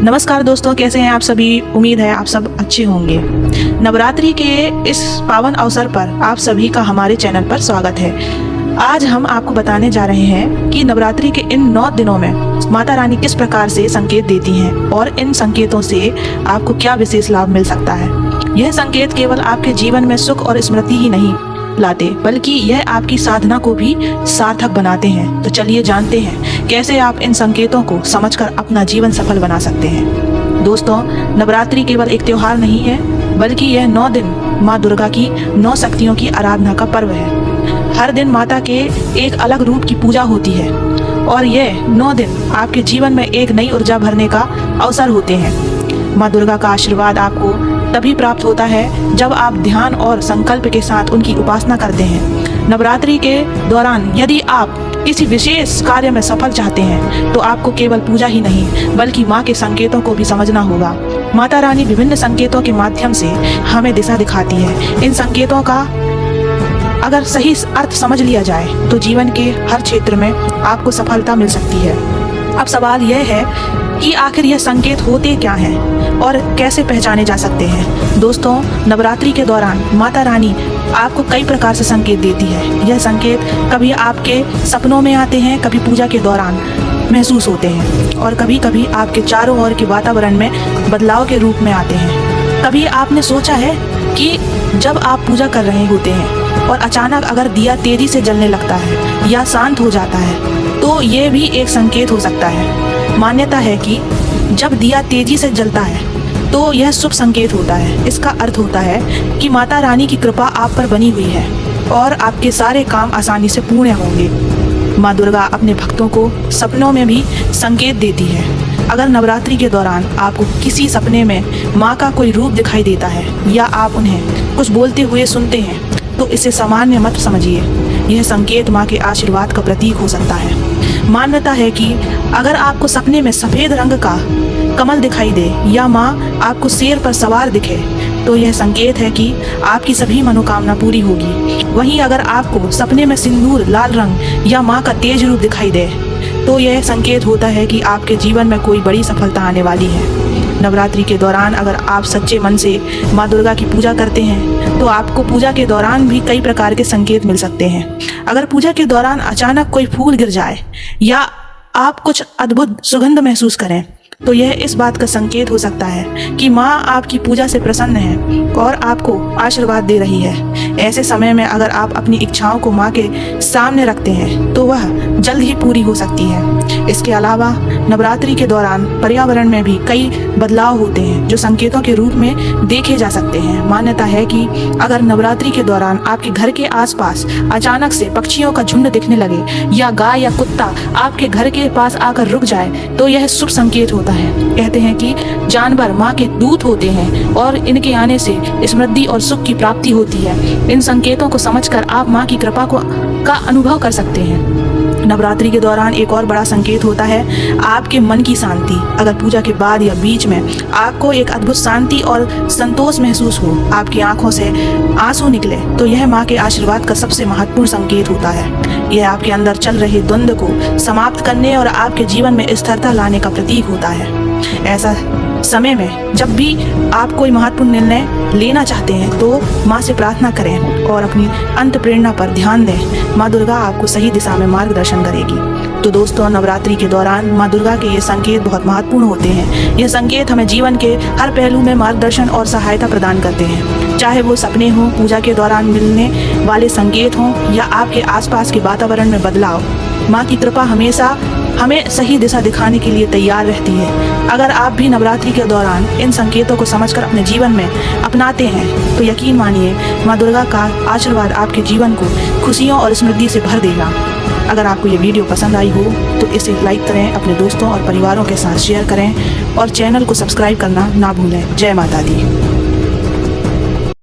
नमस्कार दोस्तों, कैसे हैं आप सभी। उम्मीद है आप सब अच्छे होंगे। नवरात्रि के इस पावन अवसर पर आप सभी का हमारे चैनल पर स्वागत है। आज हम आपको बताने जा रहे हैं कि नवरात्रि के इन 9 दिनों में माता रानी किस प्रकार से संकेत देती हैं और इन संकेतों से आपको क्या विशेष लाभ मिल सकता है। यह संकेत केवल आपके जीवन में सुख और स्मृति ही नहीं लाते, बल्कि यह आपकी साधना को भी सार्थक बनाते हैं। तो चलिए जानते हैं कैसे आप इन संकेतों को समझकर अपना जीवन सफल बना सकते हैं। दोस्तों, नवरात्रि केवल एक त्योहार नहीं है, बल्कि यह 9 दिन माँ दुर्गा की 9 शक्तियों की आराधना का पर्व है। हर दिन माता के एक अलग रूप की पूजा होती है और यह 9 दिन आपके जीवन में एक नई ऊर्जा भरने का अवसर होते हैं। माँ दुर्गा का आशीर्वाद आपको तभी प्राप्त होता है जब आप ध्यान और संकल्प के साथ उनकी उपासना करते हैं। नवरात्रि के दौरान यदि आप किसी विशेष कार्य में सफल चाहते हैं तो आपको केवल पूजा ही नहीं बल्कि माँ के संकेतों को भी समझना होगा। माता रानी विभिन्न संकेतों के माध्यम से हमें दिशा दिखाती है। इन संकेतों का अगर सही अर्थ समझ लिया जाए तो जीवन के हर क्षेत्र में आपको सफलता मिल सकती है। अब सवाल यह है कि आखिर यह संकेत होते क्या हैं और कैसे पहचाने जा सकते हैं। दोस्तों, नवरात्रि के दौरान माता रानी आपको कई प्रकार से संकेत देती है। यह संकेत कभी आपके सपनों में आते हैं, कभी पूजा के दौरान महसूस होते हैं और कभी कभी आपके चारों ओर के वातावरण में बदलाव के रूप में आते हैं। कभी आपने सोचा है कि जब आप पूजा कर रहे होते हैं और अचानक अगर दिया तेजी से जलने लगता है या शांत हो जाता है तो ये भी एक संकेत हो सकता है। मान्यता है कि जब दिया तेजी से जलता है तो यह शुभ संकेत होता है। इसका अर्थ होता है कि माता रानी की कृपा आप पर बनी हुई है और आपके सारे काम आसानी से पूर्ण होंगे। माँ दुर्गा अपने भक्तों को सपनों में भी संकेत देती है। अगर नवरात्रि के दौरान आपको किसी सपने में माँ का कोई रूप दिखाई देता है या आप उन्हें कुछ बोलते हुए सुनते हैं तो इसे सामान्य मत समझिए। यह संकेत माँ के आशीर्वाद का प्रतीक हो सकता है। मान्यता है कि अगर आपको सपने में सफेद रंग का कमल दिखाई दे या माँ आपको शेर पर सवार दिखे तो यह संकेत है कि आपकी सभी मनोकामना पूरी होगी। वहीं अगर आपको सपने में सिंदूर, लाल रंग या माँ का तेज रूप दिखाई दे तो यह संकेत होता है कि आपके जीवन में कोई बड़ी सफलता आने वाली है। नवरात्रि के दौरान अगर आप सच्चे मन से माँ दुर्गा की पूजा करते हैं तो आपको पूजा के दौरान भी कई प्रकार के संकेत मिल सकते हैं। अगर पूजा के दौरान अचानक कोई फूल गिर जाए या आप कुछ अद्भुत सुगंध महसूस करें तो यह इस बात का संकेत हो सकता है कि माँ आपकी पूजा से प्रसन्न है और आपको आशीर्वाद दे रही है। ऐसे समय में अगर आप अपनी इच्छाओं को माँ के सामने रखते हैं तो वह जल्द ही पूरी हो सकती है। इसके अलावा नवरात्रि के दौरान पर्यावरण में भी कई बदलाव होते हैं जो संकेतों के रूप में देखे जा सकते हैं। मान्यता है कि अगर नवरात्रि के दौरान आपके घर के आसपास अचानक से पक्षियों का झुंड दिखने लगे या गाय या कुत्ता आपके घर के पास आकर रुक जाए तो यह शुभ संकेत होता है। कहते हैं कि जानवर माँ के दूत होते हैं और इनके आने से समृद्धि और सुख की प्राप्ति होती है। इन संकेतों को समझकर आप माँ की कृपा का अनुभव कर सकते हैं। नवरात्रि के दौरान एक और बड़ा संकेत होता है आपके मन की शांति। अगर पूजा के बाद या बीच में आपको एक अद्भुत शांति और संतोष महसूस हो, आपकी आंखों से आंसू निकले तो यह माँ के आशीर्वाद का सबसे महत्वपूर्ण संकेत होता है। यह आपके अंदर चल रहे द्वंद्व को समाप्त करने और आपके जीवन में स्थिरता लाने का प्रतीक होता है। ऐसा समय में जब भी आप कोई महत्वपूर्ण निर्णय लेना चाहते हैं तो माँ से प्रार्थना करें और अपनी अंत प्रेरणा पर ध्यान दें। माँ दुर्गा आपको सही दिशा में मार्गदर्शन करेगी। तो दोस्तों, नवरात्रि के दौरान माँ दुर्गा के ये संकेत बहुत महत्वपूर्ण होते हैं। यह संकेत हमें जीवन के हर पहलू में मार्गदर्शन और सहायता प्रदान करते हैं, चाहे वो सपने हों, पूजा के दौरान मिलने वाले संकेत हों या आपके आसपास के वातावरण में बदलाव। माँ की कृपा हमेशा हमें सही दिशा दिखाने के लिए तैयार रहती है। अगर आप भी नवरात्रि के दौरान इन संकेतों को समझकर अपने जीवन में अपनाते हैं तो यकीन मानिए माँ दुर्गा का आशीर्वाद आपके जीवन को खुशियों और समृद्धि से भर देगा। अगर आपको ये वीडियो पसंद आई हो तो इसे लाइक करें, अपने दोस्तों और परिवारों के साथ शेयर करें और चैनल को सब्सक्राइब करना ना भूलें। जय माता दी।